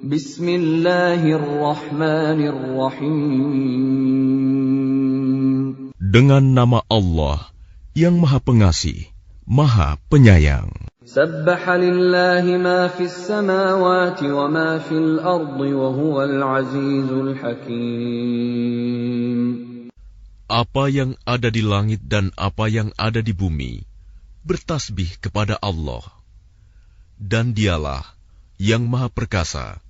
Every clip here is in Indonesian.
Bismillahirrahmanirrahim. Dengan nama Allah yang Maha Pengasih, Maha Penyayang. Sabbaha lillahi ma fis samawati wa ma fil ardi wa huwal azizul hakim. Apa yang ada di langit dan apa yang ada di bumi bertasbih kepada Allah, dan Dialah yang Maha Perkasa,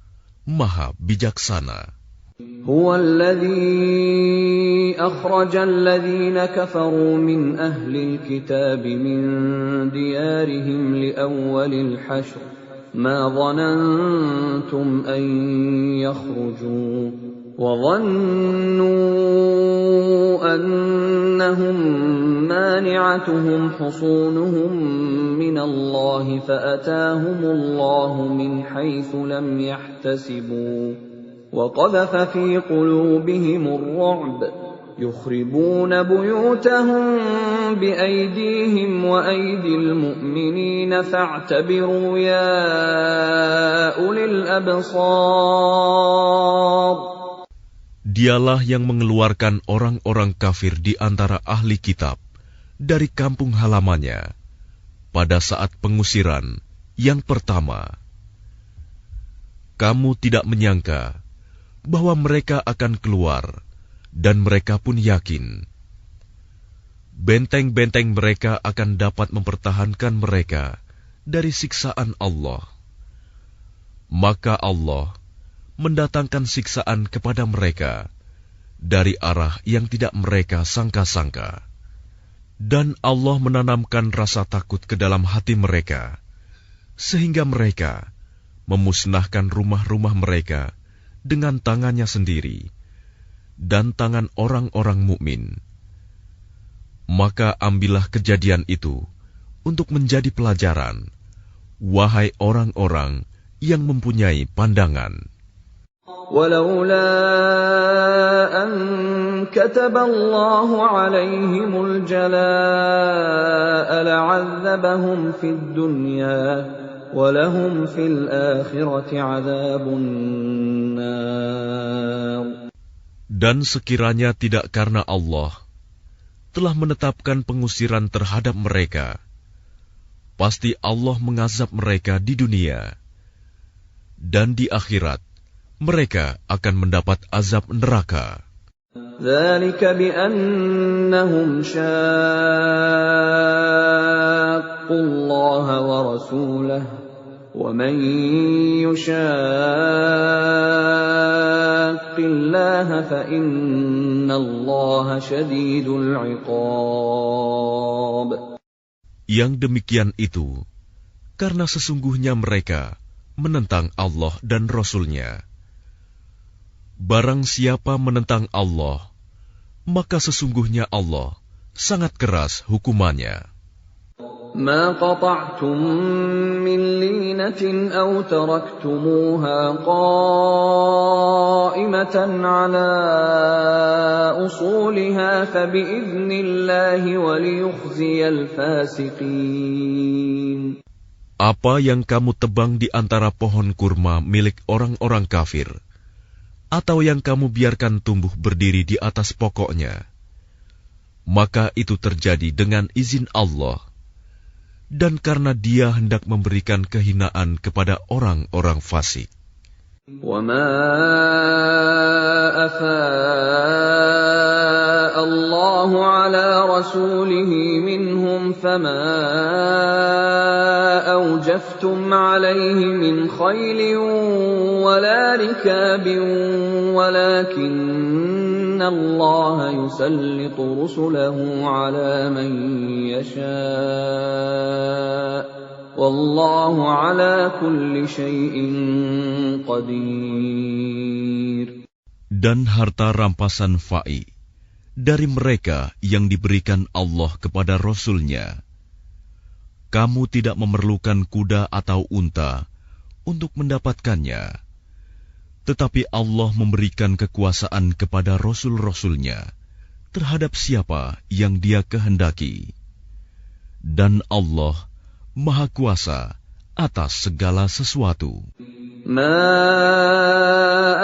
Maha Bijaksana. هو الذي أخرج الذين كفروا من أهل الكتاب من ديارهم لأول الحشر ما ظننتم أن يخرجوا وظنوا أنهم مانعتهم حصونهم من الله فأتاهم الله من حيث لم يحتسبوا وقذف في قلوبهم الرعب يخربون بيوتهم بأيديهم وأيدي المؤمنين فاعتبروا يا أولي الأبصار. Dialah yang mengeluarkan orang-orang kafir di antara ahli kitab dari kampung halamannya pada saat pengusiran yang pertama. Kamu tidak menyangka bahwa mereka akan keluar, dan mereka pun yakin benteng-benteng mereka akan dapat mempertahankan mereka dari siksaan Allah. Maka Allah mendatangkan siksaan kepada mereka dari arah yang tidak mereka sangka-sangka, dan Allah menanamkan rasa takut ke dalam hati mereka, sehingga mereka memusnahkan rumah-rumah mereka dengan tangannya sendiri dan tangan orang-orang mukmin. Maka ambillah kejadian itu untuk menjadi pelajaran, wahai orang-orang yang mempunyai pandangan. ولولا أن كتب الله عليهم الجلاء لعذبهم في الدنيا وَلَهُمْ فِي الْآخِرَةِ عَذَابٌ النَّارِ. Dan sekiranya tidak karena Allah telah menetapkan pengusiran terhadap mereka, pasti Allah mengazab mereka di dunia, dan di akhirat mereka akan mendapat azab neraka. ذَلِكَ بِأَنَّهُمْ شَاقُّوا اللَّهَ وَرَسُولَهُ وَمَن يُشَاقِّ اللَّهَ فَإِنَّ اللَّهَ شَدِيدُ الْعِقَابِ. Yang demikian itu karena sesungguhnya mereka menentang Allah dan Rasul-Nya. Barang siapa menentang Allah, maka sesungguhnya Allah sangat keras hukumannya. ما قطعتم من لينة أو تركتموها قائمة على أصولها فبإذن الله وليخزي الفاسقين. Apa yang kamu tebang di antara pohon kurma milik orang-orang kafir, atau yang kamu biarkan tumbuh berdiri di atas pokoknya, maka itu terjadi dengan izin Allah, dan karena Dia hendak memberikan kehinaan kepada orang-orang fasik. وَمَا أَفَاءَ اللَّهُ عَلَى رَسُولِهِ مِنْهُمْ فَمَا أَوْجَفْتُمْ عَلَيْهِ مِنْ خَيْلٍ وَلَا رِكَابٍ وَلَكِنَّ اللَّهَ يُسَلِّطُ رُسُلَهُ عَلَى مَن يَشَاءُ وَاللَّهُ عَلَى كُلِّ شَيْءٍ قَدِيرٌ. Dan harta rampasan fa'i dari mereka yang diberikan Allah kepada Rasul-Nya, kamu tidak memerlukan kuda atau unta untuk mendapatkannya, tetapi Allah memberikan kekuasaan kepada Rasul-Rasul-Nya terhadap siapa yang Dia kehendaki. Dan Allah Maha Kuasa atas segala sesuatu. ما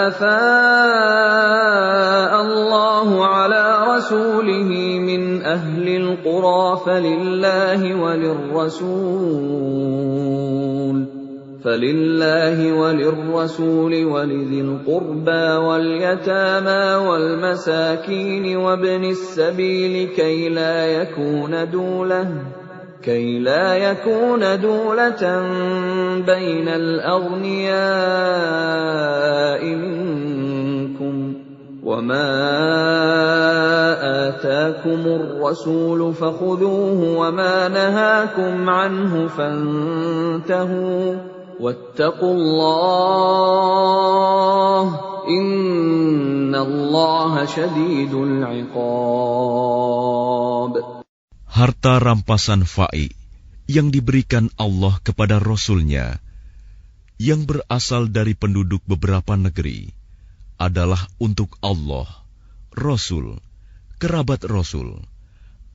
أفاء الله على رسوله من أهل القرى فلله وللرسول ولذي القربى واليتامى والمساكين وابن السبيل كي لا يكون دولة بين الأغنياء منكم وما آتاكم الرسول فخذوه وما نهاكم عنه فانتهوا واتقوا الله إن الله شديد العقاب. Harta rampasan fa'i yang diberikan Allah kepada Rasul-Nya yang berasal dari penduduk beberapa negeri adalah untuk Allah, Rasul, kerabat Rasul,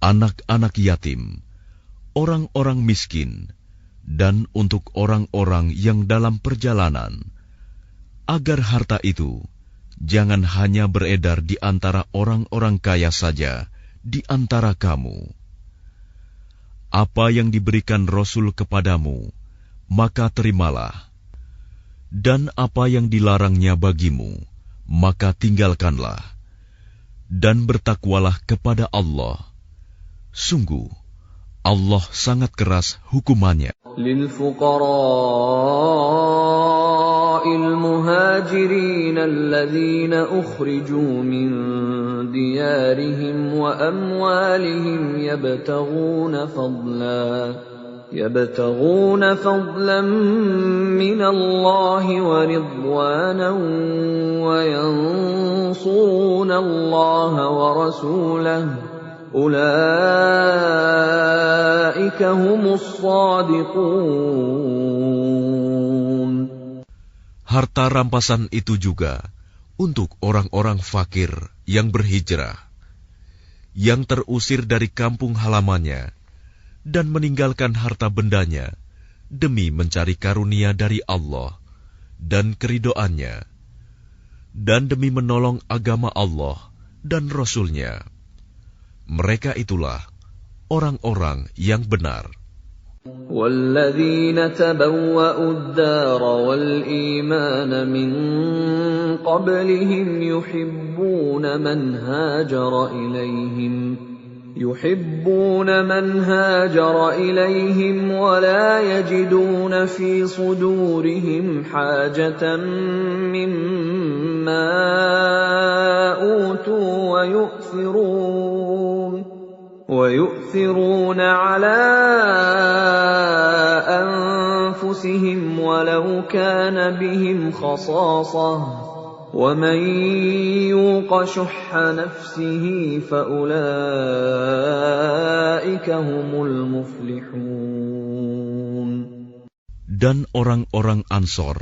anak-anak yatim, orang-orang miskin, dan untuk orang-orang yang dalam perjalanan, agar harta itu jangan hanya beredar di antara orang-orang kaya saja di antara kamu. Apa yang diberikan Rasul kepadamu, maka terimalah. Dan apa yang dilarangnya bagimu, maka tinggalkanlah. Dan bertakwalah kepada Allah. Sungguh, Allah sangat keras hukumannya. للفقراء المهاجرين الذين أخرجوا من ديارهم وأموالهم يبتغون فضلا من الله ورضوانا وينصرون الله ورسوله أولئك هم الصادقون. Harta rampasan itu juga untuk orang-orang fakir yang berhijrah, yang terusir dari kampung halamannya, dan meninggalkan harta bendanya demi mencari karunia dari Allah dan keridoannya, dan demi menolong agama Allah dan Rasul-Nya. Mereka itulah orang-orang yang benar. والذين تبوأوا الدار والإيمان من قبلهم يحبون من هاجر إليهم ولا يجدون في صدورهم حاجة مما أوتوا ويؤثرون على أنفسهم ولو كان بهم خصاصة ومن يوق شح نفسه فأولئك هم المفلحون. Dan orang-orang Ansor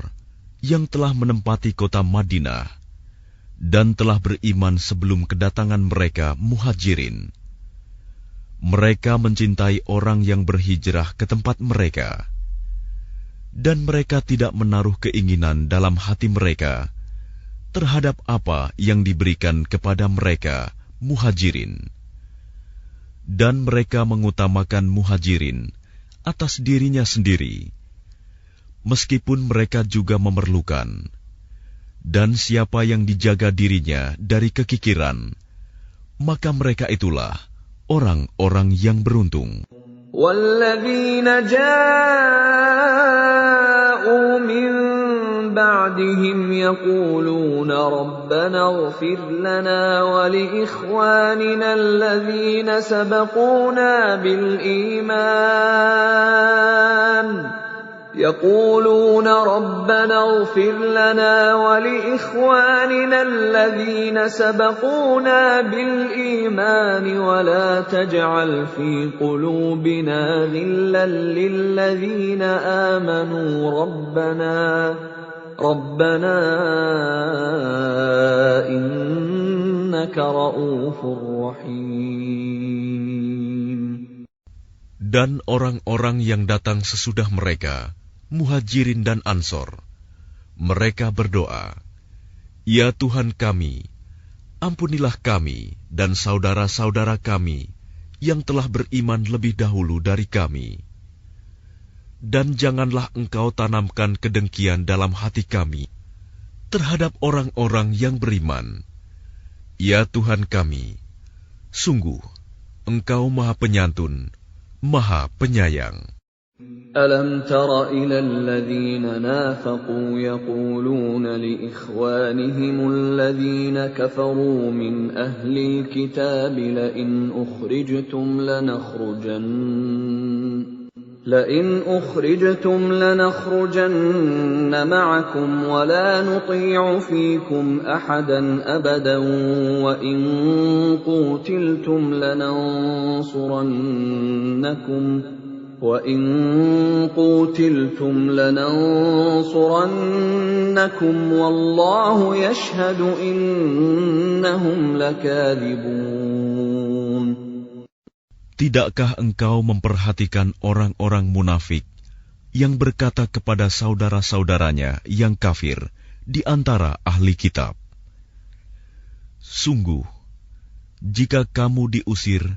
yang telah menempati kota Madinah dan telah beriman sebelum kedatangan mereka Muhajirin, mereka mencintai orang yang berhijrah ke tempat mereka, dan mereka tidak menaruh keinginan dalam hati mereka terhadap apa yang diberikan kepada mereka Muhajirin. Dan mereka mengutamakan Muhajirin atas dirinya sendiri, meskipun mereka juga memerlukan. Dan siapa yang dijaga dirinya dari kekikiran, maka mereka itulah orang-orang yang beruntung. وَالَّذِينَ جَاءُوا مِن بَعْدِهِمْ يَقُولُونَ رَبَّنَا اغْفِرْ لَنَا وَلِإِخْوَانِنَا الَّذِينَ سَبَقُونَا بِالْإِيمَانِ وَلَا تَجْعَلْ فِي قُلُوبِنَا غِلًّا لِّلَّذِينَ آمَنُوا رَبَّنَا إِنَّكَ رَءُوفٌ رَّحِيمٌ. Dan orang-orang yang datang sesudah mereka Muhajirin dan Ansor. Mereka berdoa, "Ya Tuhan kami, ampunilah kami dan saudara-saudara kami yang telah beriman lebih dahulu dari kami. Dan janganlah Engkau tanamkan kedengkian dalam hati kami terhadap orang-orang yang beriman. Ya Tuhan kami, sungguh Engkau Maha Penyantun, Maha Penyayang." ألم تر إلى الذين نافقوا يقولون لإخوانهم الذين كفروا من أهل الكتاب لئن أخرجتم لنخرجن معكم ولا نطيع فيكم أحدا أبدا وإن قوتلتم لننصرنكم والله يشهد إنهم لكاذبون. Tidakkah engkau memperhatikan orang-orang munafik yang berkata kepada saudara-saudaranya yang kafir di antara ahli kitab, "Sungguh, jika kamu diusir,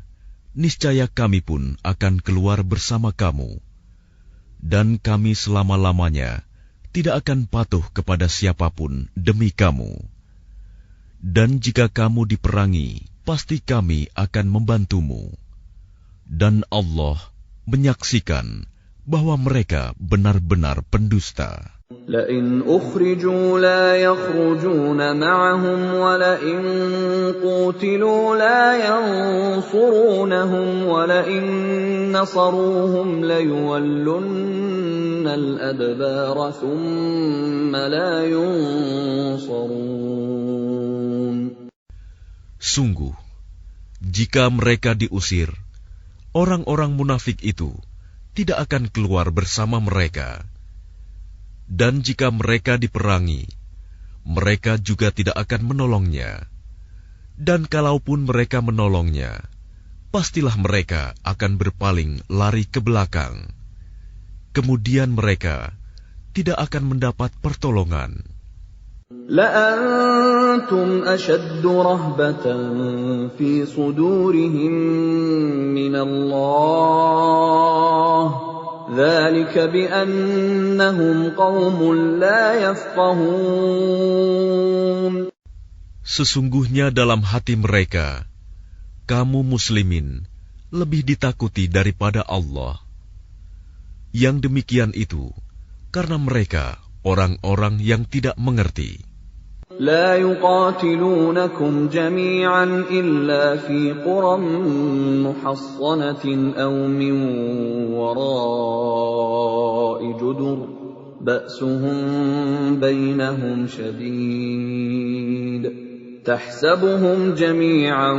niscaya kami pun akan keluar bersama kamu, dan kami selama-lamanya tidak akan patuh kepada siapapun demi kamu. Dan jika kamu diperangi, pasti kami akan membantumu. Dan Allah menyaksikan bahwa mereka benar-benar pendusta." لئن أخرجوا لا يخرجون معهم ولئن قوتلوا لا ينصرونهم ولئن نصروهم ليولن الأدبار ثم لا ينصرون. Sungguh, jika mereka diusir, orang-orang munafik itu tidak akan keluar bersama mereka. Dan jika mereka diperangi, mereka juga tidak akan menolongnya. Dan kalaupun mereka menolongnya, pastilah mereka akan berpaling lari ke belakang. Kemudian mereka tidak akan mendapat pertolongan. لأنتم أشد رهبة في صدورهم من الله ذلك بأنهم قوم لا يفقهون. Sesungguhnya dalam hati mereka, kamu muslimin lebih ditakuti daripada Allah. Yang demikian itu karena mereka orang-orang yang tidak mengerti. لا يقاتلونكم جميعا إلا في قرى محصنة أو من وراء جدر بأسهم بينهم شديد تحسبهم جميعا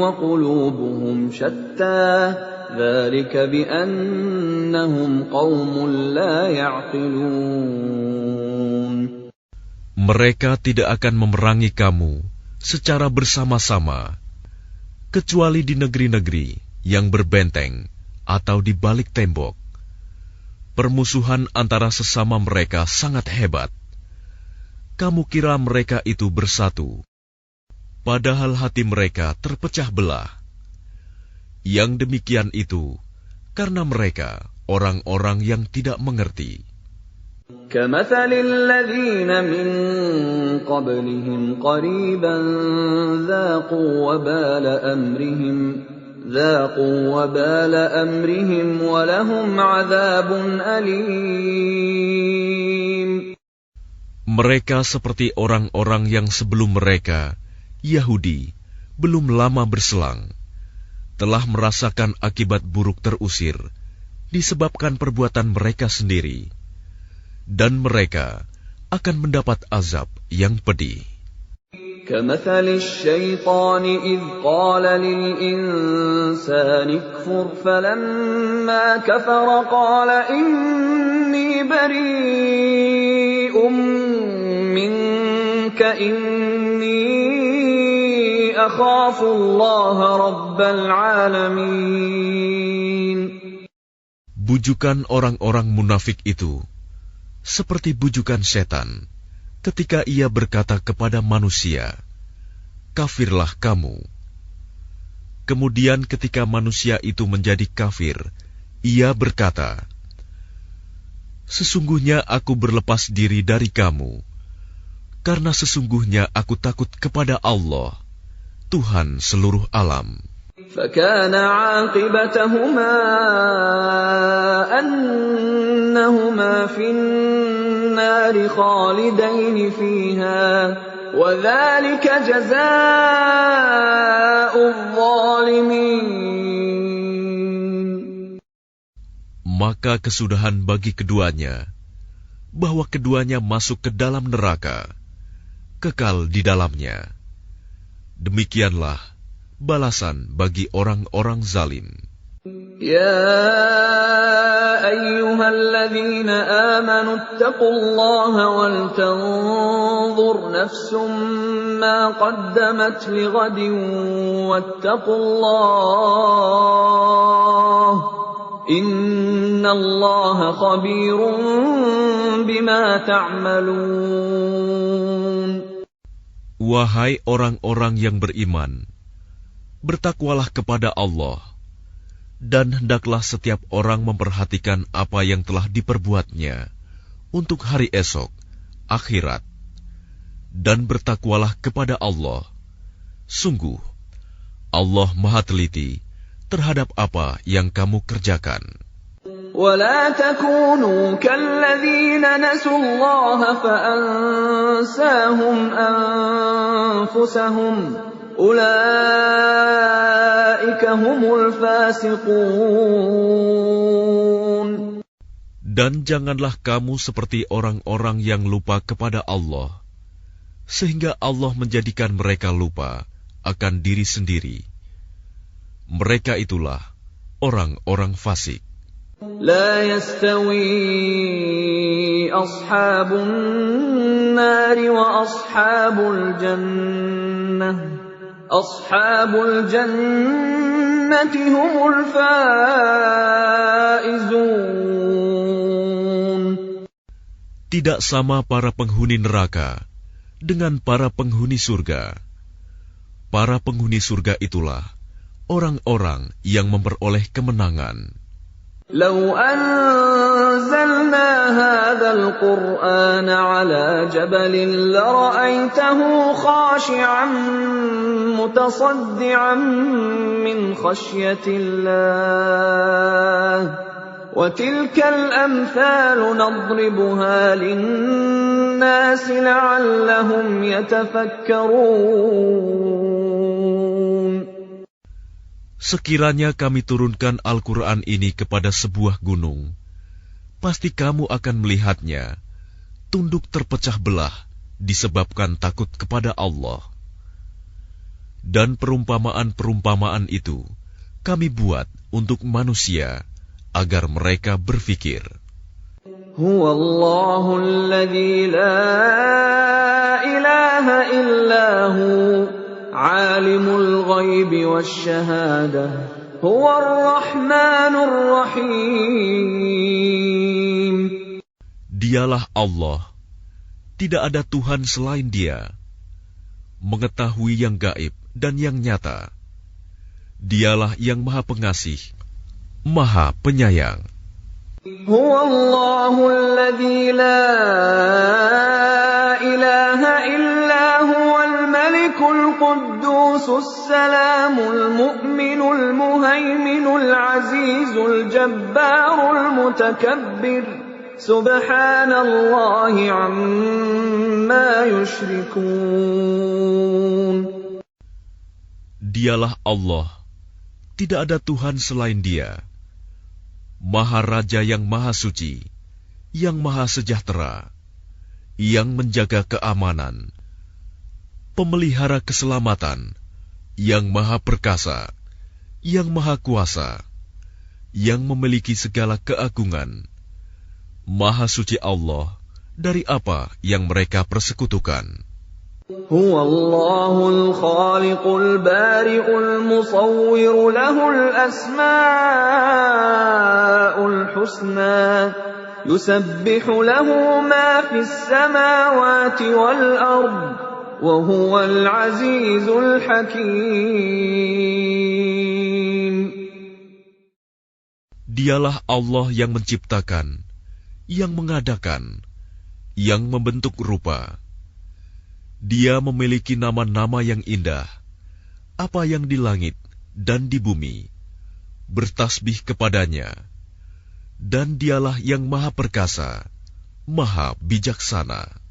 وقلوبهم شتى ذلك بأنهم قوم لا يعقلون. Mereka tidak akan memerangi kamu secara bersama-sama, kecuali di negeri-negeri yang berbenteng atau di balik tembok. Permusuhan antara sesama mereka sangat hebat. Kamu kira mereka itu bersatu, padahal hati mereka terpecah belah. Yang demikian itu karena mereka orang-orang yang tidak mengerti. كمثل الذين من قبلهم قريبا ذاقوا وبال أمرهم ولهم عذاب أليم. Mereka seperti orang-orang yang sebelum mereka, Yahudi, belum lama berselang, telah merasakan akibat buruk terusir disebabkan perbuatan mereka sendiri. Dan mereka akan mendapat azab yang pedih. كمثل الشيطان إذ قال للإنسان اكفر فلما كفر قال إني بريء منك إني أخاف الله رب العالمين. Bujukan orang-orang munafik itu seperti bujukan setan ketika ia berkata kepada manusia, "Kafirlah kamu." Kemudian ketika manusia itu menjadi kafir, ia berkata, "Sesungguhnya aku berlepas diri dari kamu, karena sesungguhnya aku takut kepada Allah, Tuhan seluruh alam." فَكَانَ عَاقِبَتَهُمَا أَنَّهُمَا فِي النَّارِ خَالِدَيْنِ فِيهَا وَذَلِكَ جَزَاءُ الظَّالِمِينَ. Maka kesudahan bagi keduanya, bahwa keduanya masuk ke dalam neraka, kekal di dalamnya. Demikianlah balasan bagi orang-orang zalim. يا أيها الذين آمنوا اتقوا الله ولتنظر نفس ما قدمت لغد واتقوا الله إن الله خبير بما تعملون. Wahai orang-orang yang beriman, bertakwalah kepada Allah, dan hendaklah setiap orang memperhatikan apa yang telah diperbuatnya untuk hari esok, akhirat. Dan bertakwalah kepada Allah. Sungguh, Allah Maha Teliti terhadap apa yang kamu kerjakan. ولا تكونوا كالذين نسوا الله فأنساهم أنفسهم أولئك هم الفاسقون. Dan janganlah kamu seperti orang-orang yang lupa kepada Allah, sehingga Allah menjadikan mereka lupa akan diri sendiri. Mereka itulah orang-orang fasik. لا يستوي أصحاب النار وأصحاب الجنة أصحاب الجنة هم الفائزون. Tidak sama para penghuni neraka dengan para penghuni surga. Para penghuni surga itulah orang-orang yang memperoleh kemenangan. لو أنزلنا هذا القرآن على جبل لرأيته خاشعا متصدعا من خشية الله وتلك الأمثال نضربها للناس لعلهم يتفكرون. Sekiranya kami turunkan Al-Quran ini kepada sebuah gunung, pasti kamu akan melihatnya tunduk terpecah belah disebabkan takut kepada Allah. Dan perumpamaan-perumpamaan itu kami buat untuk manusia agar mereka berfikir. Huwallahu alladzi la ilaha illahu Alimul ghaibi wasyahadah Huwar rahmanur rahim. Dialah Allah, tidak ada Tuhan selain Dia, mengetahui yang gaib dan yang nyata. Dialah yang Maha Pengasih, Maha Penyayang. Huwallahu alladzi la ilaha illa huwal malikul quddusus salamul mu'minul muhaiminul azizul jabbarul mutakabbir subhanallahi amma yushrikun. Dialah Allah, tidak ada Tuhan selain Dia, Maha Raja yang Maha Suci, yang Maha Sejahtera, yang menjaga keamanan, pemelihara keselamatan, yang Maha Perkasa, yang Maha Kuasa, yang memiliki segala keagungan. Maha Suci Allah dari apa yang mereka persekutukan. هو الله الخالق البارئ المصور له الأسماء الحسنى يسبح له ما في السماوات والأرض وهو العزيز الحكيم. Dialah Allah yang menciptakan, yang mengadakan, yang membentuk rupa. Dia memiliki nama-nama yang indah, apa yang di langit dan di bumi, bertasbih kepadanya. Dan dialah yang maha perkasa, maha bijaksana.